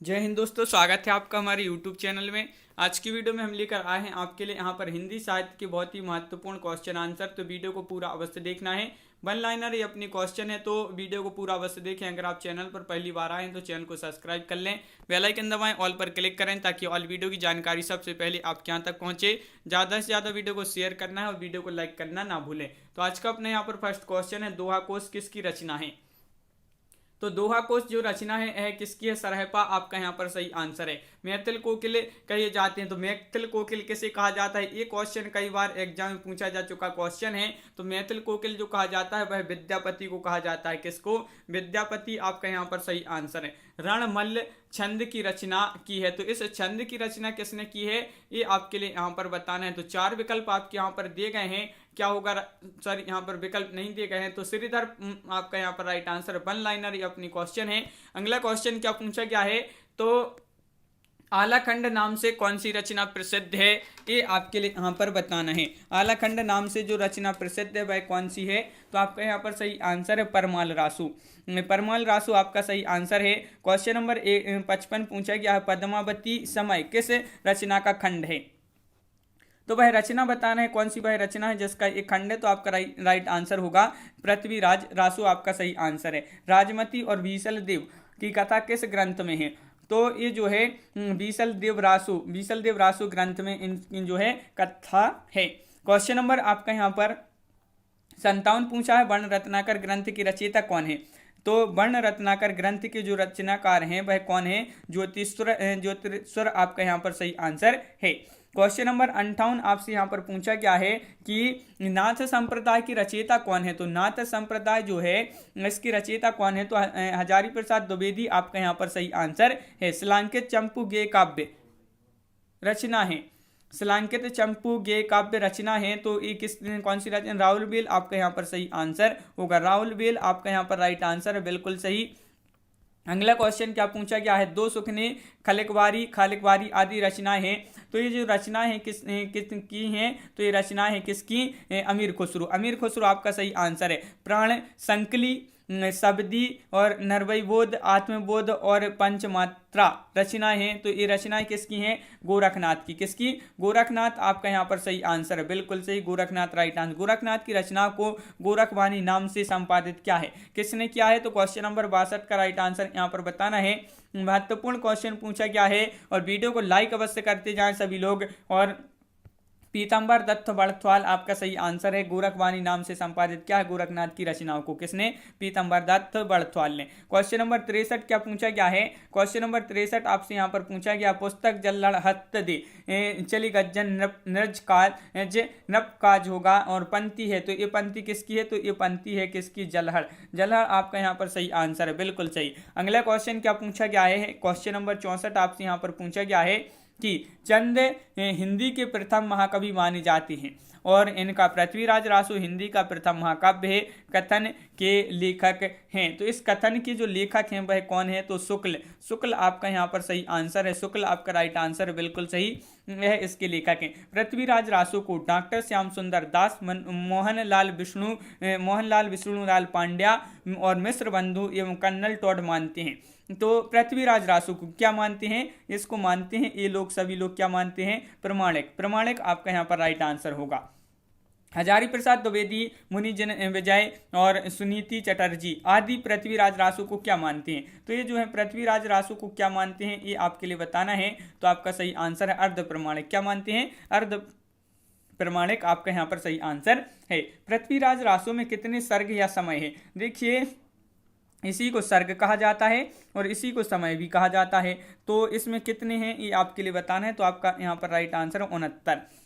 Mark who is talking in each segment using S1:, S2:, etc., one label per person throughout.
S1: जय हिंद दोस्तों, स्वागत है आपका हमारे YouTube चैनल में। आज की वीडियो में हम लेकर आए हैं आपके लिए यहाँ पर हिंदी साहित्य के बहुत ही महत्वपूर्ण क्वेश्चन आंसर। तो वीडियो को पूरा अवश्य देखना है। वन लाइनर ये अपनी क्वेश्चन है, तो वीडियो को पूरा अवश्य देखें। अगर आप चैनल पर पहली बार आए हैं तो चैनल को सब्सक्राइब कर लें, बेल आइकन दबाएं, ऑल पर क्लिक करें ताकि ऑल वीडियो की जानकारी सबसे पहले आपके यहाँ तक पहुँचे। ज़्यादा से ज़्यादा वीडियो को शेयर करना है और वीडियो को लाइक करना ना भूलें। तो आज का अपने यहाँ पर फर्स्ट क्वेश्चन है, दोहा कोश किसकी रचना है? तो दोहा कोश जो रचना है किसकी है? सरहपा आपका यहाँ पर सही आंसर है। मैथिल कोकिल कहे जाते हैं, तो मैथिल कोकिल किसे कहा जाता है? ये क्वेश्चन कई बार एग्जाम में पूछा जा चुका क्वेश्चन है। तो मैथिल कोकिल जो कहा जाता है वह विद्यापति को कहा जाता है। किसको? विद्यापति आपका यहाँ पर सही आंसर है। रणमल्ल छंद की रचना की है, तो इस छंद की रचना किसने की है ये आपके लिए यहाँ पर बताना है। तो चार विकल्प आपके यहाँ पर दिए गए हैं, क्या होगा? सॉरी, यहाँ पर विकल्प नहीं दिए गए हैं। तो श्रीधर आपका यहाँ पर राइट आंसर। वन लाइनर ये अपनी क्वेश्चन है। अगला क्वेश्चन क्या पूछा गया है? तो आलाखंड नाम से कौन सी रचना प्रसिद्ध है? ये आपके लिए यहाँ पर बताना है। आलाखंड नाम से जो रचना प्रसिद्ध है वह कौन सी है? तो आपका यहाँ पर सही आंसर है परमाल रासु। परमाल रासु आपका सही आंसर है। क्वेश्चन नंबर 55 पूछा गया है, पद्मावती समय किस रचना का खंड है? तो वह रचना बताना है कौन सी वह रचना है जिसका एक खंड है। तो आपका राइट आंसर होगा पृथ्वीराज रासु आपका सही आंसर है। राजमती और बीसल देव की कथा किस ग्रंथ में है? तो ये जो है बीसल देव रासु ग्रंथ में इन जो है कथा है। क्वेश्चन नंबर आपका यहाँ पर 57 पूछा है, वर्ण रत्नाकर ग्रंथ की रचयिता कौन है? तो वर्ण रत्नाकर ग्रंथ के जो रचनाकार हैं वह कौन है? ज्योतिश्वर आपका यहाँ पर सही आंसर है। क्वेश्चन नंबर 58 आपसे यहाँ पर पूछा गया है कि नाथ संप्रदाय की रचयिता कौन है? तो नाथ संप्रदाय जो है इसकी रचयिता कौन है? तो हजारी प्रसाद द्विवेदी आपका यहाँ पर सही आंसर है। शिलांकित चंपू गेय काव्य रचना है। शिलांकित चंपू गेय काव्य रचना है, तो ये कौन सी रचना? राहुल बेल आपका यहाँ पर सही आंसर होगा। राहुल बेल आपका यहाँ पर राइट आंसर है, बिल्कुल सही। अगला क्वेश्चन क्या पूछा गया है? दो सुखने खालिकवारी आदि रचनाएं हैं, तो ये जो रचनाएं हैं किसकी हैं? तो ये रचना है किसकी? अमीर खुसरो आपका सही आंसर है। प्राण संकली, शब्दी और नरवैबोध, आत्मबोध और पंचमात्रा रचनाएं हैं, तो ये रचनाएं किसकी हैं? गोरखनाथ की। किसकी? गोरखनाथ आपका यहाँ पर सही आंसर है, बिल्कुल सही। Gorakhnath right answer. गोरखनाथ की रचना को गोरखवाणी नाम से संपादित क्या है? किसने किया है? तो क्वेश्चन नंबर 62 का राइट आंसर यहाँ पर बताना है। महत्वपूर्ण क्वेश्चन पूछा गया है और वीडियो को लाइक अवश्य करते जाएं सभी लोग। और पीताम्बर दत्त बड़थवाल आपका सही आंसर है। गोरखवाणी नाम से संपादित क्या है? गोरखनाथ की रचनाओं को किसने? पीताम्बर दत्त बड़थवाल ने। क्वेश्चन नंबर 63 क्या पूछा गया है? क्वेश्चन नंबर 63 आपसे यहाँ पर पूछा गया, पुस्तक जल्लड़ हत्त दे चली गज्जन नृज काज नप काज होगा और पंक्ति है, तो ये पंक्ति किसकी है? तो ये पंक्ति है किसकी? जलहर आपका यहाँ पर सही आंसर है, बिल्कुल सही। अगला क्वेश्चन क्या पूछा गया है? क्वेश्चन नंबर 64 आपसे यहाँ पर पूछा गया है कि चंद हिंदी के प्रथम महाकवि माने जाते हैं और इनका पृथ्वीराज रासु हिंदी का प्रथम महाकाव्य है। कथन के लेखक हैं, तो इस कथन के जो लेखक हैं वह कौन है? तो शुक्ल आपका यहाँ पर सही आंसर है। शुक्ल आपका राइट आंसर है, बिल्कुल सही। वह इसके लेखक हैं। पृथ्वीराज रासु को डॉक्टर श्याम सुंदर दास, मोहनलाल विष्णुलाल पांड्या और मिश्र बंधु एवं कर्नल टॉड मानते हैं। तो पृथ्वीराज रासु को क्या मानते हैं? इसको मानते हैं ये लोग, सभी लोग क्या मानते हैं? प्रमाणिक आपका यहाँ पर राइट आंसर होगा। हजारी प्रसाद द्विवेदी, मुनिजन विजय और सुनीति चटर्जी आदि पृथ्वीराज रासु को क्या मानते हैं? तो ये जो है पृथ्वीराज रासु को क्या मानते हैं ये आपके लिए बताना है। तो आपका सही आंसर है अर्ध प्रमाणिक। क्या मानते हैं? अर्ध प्रमाणिक आपका यहाँ पर सही आंसर है। पृथ्वीराज रासु में कितने सर्ग या समय है? देखिए, इसी को सर्ग कहा जाता है और इसी को समय भी कहा जाता है। तो इसमें कितने हैं ये आपके लिए बताना है। तो आपका यहाँ पर राइट आंसर है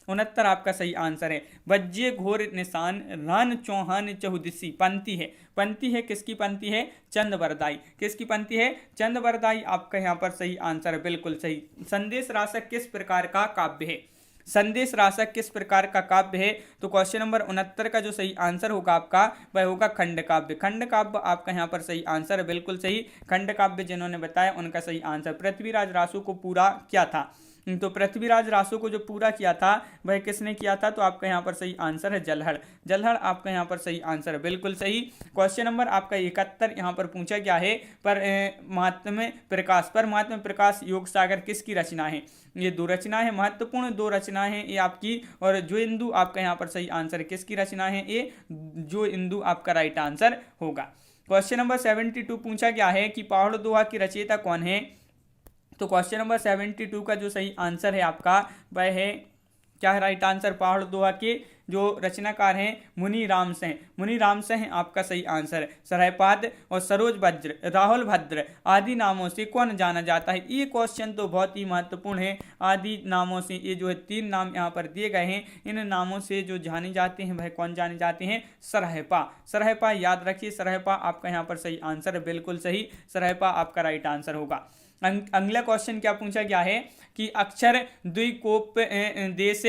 S1: 69 आपका सही आंसर है। बज्जे घोर निशान रान चौहान चहुदिसी पंक्ति है किसकी पंक्ति है? चंदबरदाई। किसकी पंक्ति है? चंदबरदाई आपका यहाँ पर सही आंसर है, बिल्कुल सही। संदेश रासक किस प्रकार का काव्य है? संदेश रासक किस प्रकार का काव्य है? तो क्वेश्चन नंबर 69 का जो सही आंसर होगा आपका वह होगा खंड काव्य आपका यहाँ पर सही आंसर है, बिल्कुल सही। खंड काव्य जिन्होंने बताया उनका सही आंसर। पृथ्वीराज रासु को पूरा क्या था? तो पृथ्वीराज रासो को जो पूरा किया था वह किसने किया था? तो आपका यहाँ पर सही आंसर है जलहड़। जलहड़ आपका यहाँ पर सही आंसर है, बिल्कुल सही। क्वेश्चन नंबर आपका 71 यहाँ पर पूछा गया है, पर परमात्म प्रकाश योग सागर किसकी रचना है? ये दो रचना है, महत्वपूर्ण दो रचना है ये आपकी। और जो इंदु आपका यहाँ पर सही आंसर है, किसकी रचना है? ये जो इंदु आपका राइट आंसर होगा। क्वेश्चन नंबर 72 पूछा गया है कि पहाड़ दोहा की रचयिता कौन है? तो क्वेश्चन नंबर 72 का जो सही आंसर है आपका वह है, क्या है राइट आंसर? पहाड़ दोहा के जो रचनाकार हैं मुनि राम से हैं। मुनि राम से हैं आपका सही आंसर। सरहपाद और सरोज भद्र, राहुल भद्र आदि नामों से कौन जाना जाता है? ये क्वेश्चन तो बहुत ही महत्वपूर्ण है। आदि नामों से ये जो है 3 नाम यहाँ पर दिए गए हैं, इन नामों से जो जाने जाते हैं वह कौन जाने जाते हैं? सरहपा। सरहपा याद रखिए, सरहपा आपका यहाँ पर सही आंसर है, बिल्कुल सही। सरहपा आपका राइट आंसर होगा। अगला क्वेश्चन क्या पूछा गया है कि अक्षर द्विकोप देश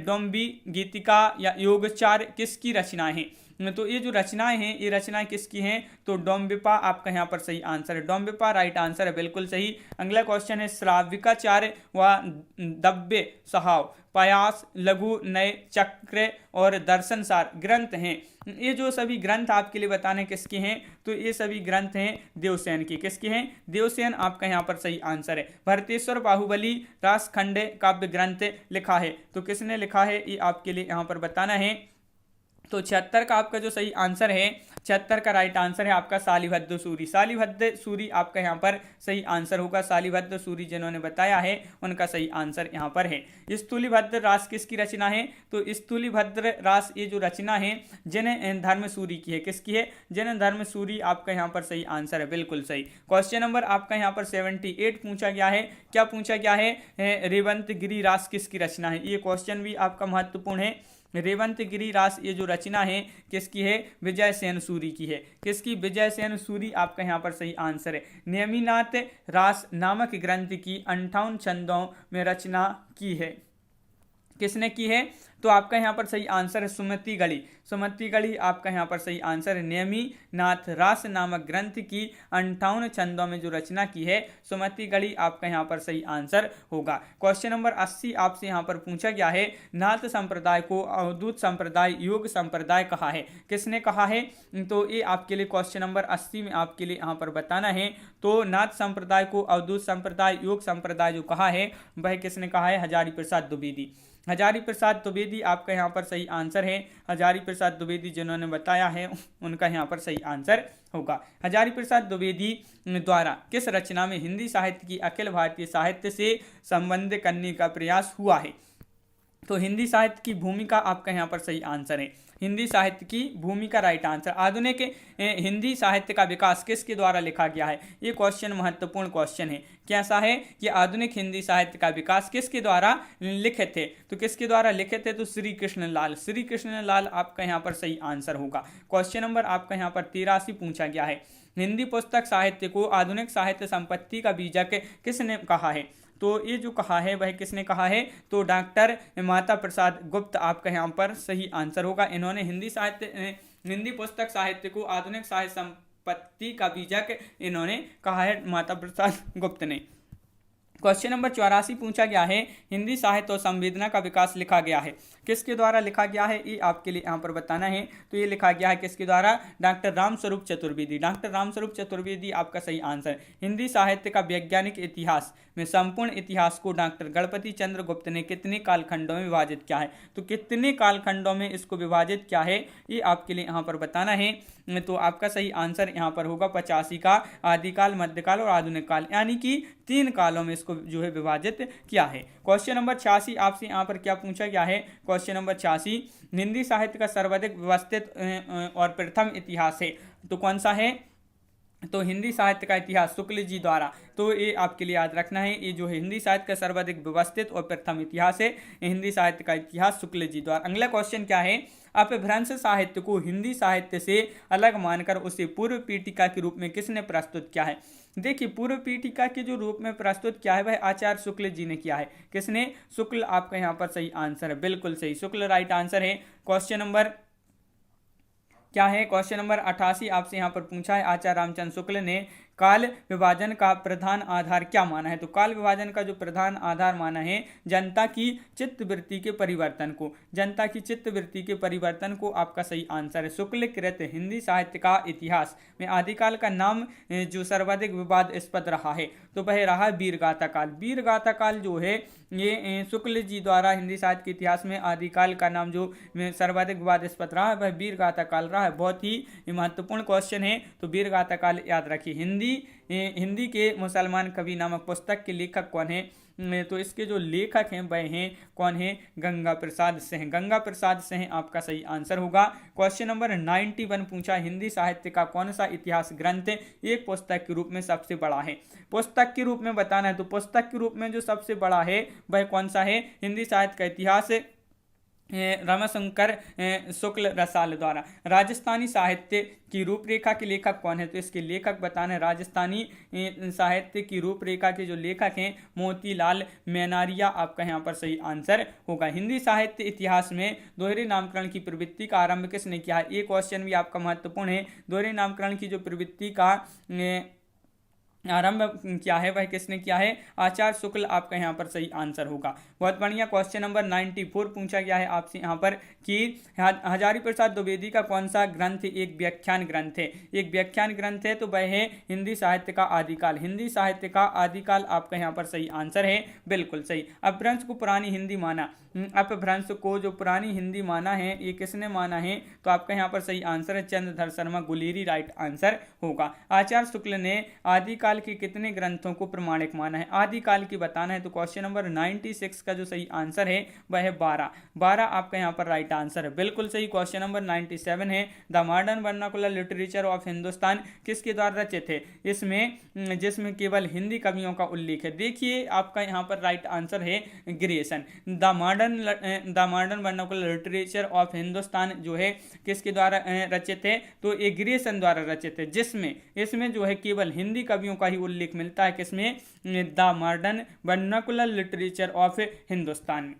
S1: डोम्बी गीतिका या योगचार किसकी रचनाएं हैं? तो ये जो रचनाएं हैं ये रचनाएं किसकी हैं? तो डोम्बिपा आपका यहाँ पर सही आंसर है। डोम्बिपा राइट आंसर है, बिल्कुल सही। अगला क्वेश्चन है श्राविकाचार्य व दब्बे सहाव प्रयास लघु नय चक्र और दर्शनसार ग्रंथ हैं। ये जो सभी ग्रंथ आपके लिए बताने किसके हैं? तो ये सभी ग्रंथ हैं देवसेन की। किसके हैं? देवसेन आपका यहाँ पर सही आंसर है। भरतेश्वर बाहुबली रासखंड काव्य ग्रंथ लिखा है, तो किसने लिखा है ये आपके लिए यहाँ पर बताना है। तो 76 का आपका जो सही आंसर है, 76 का राइट आंसर है आपका शालिभद्र सूरी। शालिभद्र सूरी आपका यहाँ पर सही आंसर होगा। शालिभद्र सूरी जिन्होंने बताया है उनका सही आंसर यहाँ पर है। स्थूलिभद्र रास किसकी रचना है? तो स्थूलिभद्र रास ये जो रचना है जिन धर्म सूरी की है। किसकी है? जिन धर्म सूरी आपका यहाँ पर सही आंसर है, बिल्कुल सही। क्वेश्चन नंबर आपका यहाँ पर 78 पूछा गया है। क्या पूछा गया है? रेवंत गिरी रास किसकी रचना है? ये क्वेश्चन भी आपका महत्वपूर्ण है। रेवंत गिरी रास ये जो रचना है किसकी है? विजय सेन सूरी की है। किसकी? विजय सेन सूरी आपका यहाँ पर सही आंसर है। नेमिनाथ रास नामक ग्रंथ की 58 छंदों में रचना की है। किसने की है? तो आपका यहाँ पर सही आंसर है सुमति गढ़ी। सुमति गढ़ी आपका यहाँ पर सही आंसर है। नेमिनाथ रास नामक ग्रंथ की 58 छंदों में जो रचना की है सुमति गढ़ी आपका यहाँ पर सही आंसर होगा। क्वेश्चन नंबर 80 आपसे यहाँ पर पूछा गया है, नाथ संप्रदाय को अवधूत संप्रदाय योग संप्रदाय कहा है। किसने कहा है? तो ये आपके लिए क्वेश्चन नंबर 80 में आपके लिए यहाँ पर बताना है। तो नाथ संप्रदाय को अवधूत संप्रदाय योग संप्रदाय जो कहा है वह किसने कहा है? हजारी प्रसाद द्विवेदी। हजारी प्रसाद द्विवेदी आपका यहाँ पर सही आंसर है। हजारी प्रसाद द्विवेदी जिन्होंने बताया है उनका यहाँ पर सही आंसर होगा। हजारी प्रसाद द्विवेदी द्वारा किस रचना में हिंदी साहित्य की अखिल भारतीय साहित्य से संबंध करने का प्रयास हुआ है? तो हिंदी साहित्य की भूमिका आपका यहाँ पर सही आंसर है। हिंदी साहित्य की भूमिका राइट आंसर। आधुनिक हिंदी साहित्य का विकास किसके द्वारा लिखा गया है? ये क्वेश्चन महत्वपूर्ण क्वेश्चन है। कैसा है कि आधुनिक हिंदी साहित्य का विकास किसके द्वारा लिखे थे? तो किसके द्वारा लिखे थे? तो श्री कृष्ण लाल। श्री कृष्ण लाल आपका यहाँ पर सही आंसर होगा। क्वेश्चन नंबर आपका यहाँ पर 83 पूछा गया है, हिंदी पुस्तक साहित्य को आधुनिक साहित्य संपत्ति का बीजक किसने कहा है? तो ये जो कहा है वह किसने कहा है? तो डॉक्टर माता प्रसाद गुप्त आपका यहाँ पर सही आंसर होगा। इन्होंने हिंदी पुस्तक साहित्य को आधुनिक साहित्य संपत्ति का बीजक इन्होंने कहा है, माता प्रसाद गुप्त ने। क्वेश्चन नंबर 84 पूछा गया है, हिंदी साहित्य और संवेदना का विकास लिखा गया है। किसके द्वारा लिखा गया है ये आपके लिए यहाँ पर बताना है। तो ये लिखा गया है किसके द्वारा? डॉक्टर रामस्वरूप चतुर्वेदी। डॉक्टर रामस्वरूप चतुर्वेदी आपका सही आंसर। हिंदी साहित्य का वैज्ञानिक इतिहास में संपूर्ण इतिहास को डॉक्टर गणपति चंद्र गुप्त ने कितने कालखंडों में विभाजित किया है? तो कितने कालखंडों में इसको विभाजित किया है ये आपके लिए यहाँ पर बताना है। तो आपका सही आंसर यहाँ पर होगा 85 का, आदिकाल, मध्यकाल और आधुनिक काल, यानी कि 3 कालों में इसको जो है विभाजित किया है। क्वेश्चन नंबर 86 आपसे यहाँ पर क्या पूछा गया है? क्वेश्चन नंबर 86, हिंदी साहित्य का सर्वाधिक व्यवस्थित और प्रथम इतिहास है तो कौन सा है? तो हिंदी साहित्य का इतिहास शुक्ल जी द्वारा। तो ये आपके लिए याद रखना है, ये जो है हिंदी साहित्य का सर्वाधिक व्यवस्थित और प्रथम इतिहास है, हिंदी साहित्य का इतिहास शुक्ल जी द्वारा। अगला क्वेश्चन क्या है? अपभ्रंश साहित्य को हिंदी साहित्य से अलग मानकर उसे पूर्व पीठिका के रूप में किसने प्रस्तुत किया है? देखिए, पूर्व पीठिका के जो रूप में प्रस्तुत किया है वह आचार्य शुक्ल जी ने किया है। किसने? शुक्ल आपका यहाँ पर सही आंसर है, बिल्कुल सही, शुक्ल राइट आंसर है। क्वेश्चन नंबर क्या है? क्वेश्चन नंबर 88 आपसे यहाँ पर पूछा है, आचार्य रामचंद्र शुक्ल ने काल विभाजन का प्रधान आधार क्या माना है? तो काल विभाजन का जो प्रधान आधार माना है जनता की चित्तवृत्ति के परिवर्तन को, जनता की चित्तवृत्ति के परिवर्तन को आपका सही आंसर है। शुक्ल कृत हिंदी साहित्य का इतिहास में आदिकाल का नाम जो सर्वाधिक विवादास्पद रहा है तो वह रहा वीरगाथा काल। वीरगाथा काल जो है ये शुक्ल जी द्वारा हिंदी साहित्य के इतिहास में आदिकाल का नाम जो सर्वाधिक विवादास्पद रहा है वह वीरगाथा काल रहा है। बहुत ही महत्वपूर्ण क्वेश्चन है, तो वीरगाथा काल याद रखिए। हिंदी के मुसलमान कवि नामक पुस्तक के लेखक कौन है? तो इसके जो लेखक हैं वह हैं कौन है? गंगा प्रसाद सिंह। गंगा प्रसाद सिंह आपका सही आंसर होगा। क्वेश्चन नंबर 91 पूछा, हिंदी साहित्य का कौन सा इतिहास ग्रंथ एक पुस्तक के रूप में सबसे बड़ा है? पुस्तक के रूप में बताना है तो पुस्तक के रूप में जो सबसे बड़ा है वह कौन सा है? हिंदी साहित्य का इतिहास रमाशंकर शुक्ल रसाल द्वारा। राजस्थानी साहित्य की रूपरेखा के लेखक कौन है? तो इसके लेखक बताना है। राजस्थानी साहित्य की रूपरेखा के जो लेखक हैं मोतीलाल मेनारिया आपका यहाँ पर सही आंसर होगा। हिंदी साहित्य इतिहास में दोहरे नामकरण की प्रवृत्ति का आरंभ किसने किया है? ये क्वेश्चन भी आपका महत्वपूर्ण है। दोहरे नामकरण की जो प्रवृत्ति का आरंभ क्या है वह किसने किया है? आचार्य शुक्ल आपका यहाँ पर सही आंसर होगा। बहुत बढ़िया। क्वेश्चन नंबर 94 पूछा गया है आपसे यहाँ पर कि हजारी प्रसाद द्विवेदी का कौन सा ग्रंथ एक व्याख्यान ग्रंथ है? एक व्याख्यान ग्रंथ है तो वह है हिंदी साहित्य का आदिकाल। हिंदी साहित्य का आदिकाल आपका यहाँ पर सही आंसर है, बिल्कुल सही। अपभ्रंश को पुरानी हिंदी माना, अपभ्रंश को जो पुरानी हिंदी माना है ये किसने माना है? तो आपका यहाँ पर सही आंसर है चंद्रधर शर्मा गुलेरी, राइट आंसर होगा। आचार्य शुक्ल ने आदिकाल के कितने ग्रंथों को प्रमाणिक माना है? आदिकाल की बताना है तो क्वेश्चन नंबर 96 का जो सही आंसर है वह है 12 आपका यहाँ पर राइट आंसर है, बिल्कुल सही। क्वेश्चन नंबर 97 है, the modern vernacular literature of Hindustan किसके द्वारा रचित है? इसमें जिसमें केवल हिंदी कवियों का उल्लेख है। देखिए आपका यहाँ पर राइट आंसर है Grierson. The modern vernacular literature of Hindustan जो है किसके द्वारा रचित है? तो ये ग्रियर्सन द्वारा रचित है, जिसमें इसमें जो है केवल हिंदी कवियों का ही उल्लेख मिलता है। किसमें? The modern vernacular literature of Hindustan.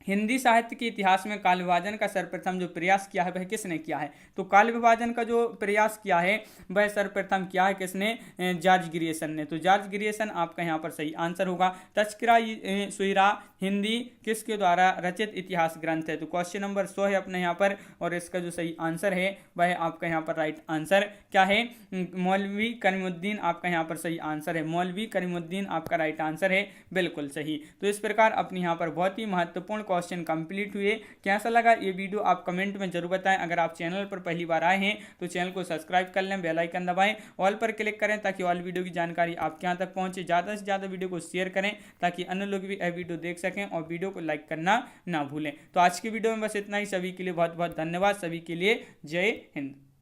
S1: Hindi साहित्य के इतिहास में काल विभाजन का सर्वप्रथम जो प्रयास किया है वह किसने किया है? तो काल विभाजन का जो प्रयास किया है वह सर्वप्रथम किया है किसने? जॉर्ज ग्रियर्सन ने। तो जॉर्ज ग्रियर्सन आपका यहाँ पर सही आंसर होगा। तस्करा-ई-शुरा हिंदी किसके द्वारा रचित इतिहास ग्रंथ है? तो क्वेश्चन नंबर 100 है अपने यहाँ पर, और इसका जो सही आंसर है वह आपका यहाँ पर राइट आंसर क्या है? मौलवी करीमुद्दीन आपका यहाँ पर सही आंसर है। मौलवी करीमुद्दीन आपका राइट आंसर है, बिल्कुल सही। तो इस प्रकार अपने यहाँ पर बहुत ही महत्वपूर्ण क्वेश्चन कंप्लीट हुए। कैसा लगा ये वीडियो आप कमेंट में जरूर बताएं। अगर आप चैनल पर पहली बार आए हैं तो चैनल को सब्सक्राइब कर लें, बेल आइकन दबाएं, ऑल पर क्लिक करें ताकि ऑल वीडियो की जानकारी आपके यहाँ तक पहुंचे। ज़्यादा से ज़्यादा वीडियो को शेयर करें ताकि अन्य लोग भी यह वीडियो देख सकें, और वीडियो को लाइक करना ना भूलें। तो आज की वीडियो में बस इतना ही। सभी के लिए बहुत बहुत धन्यवाद। सभी के लिए जय हिंद।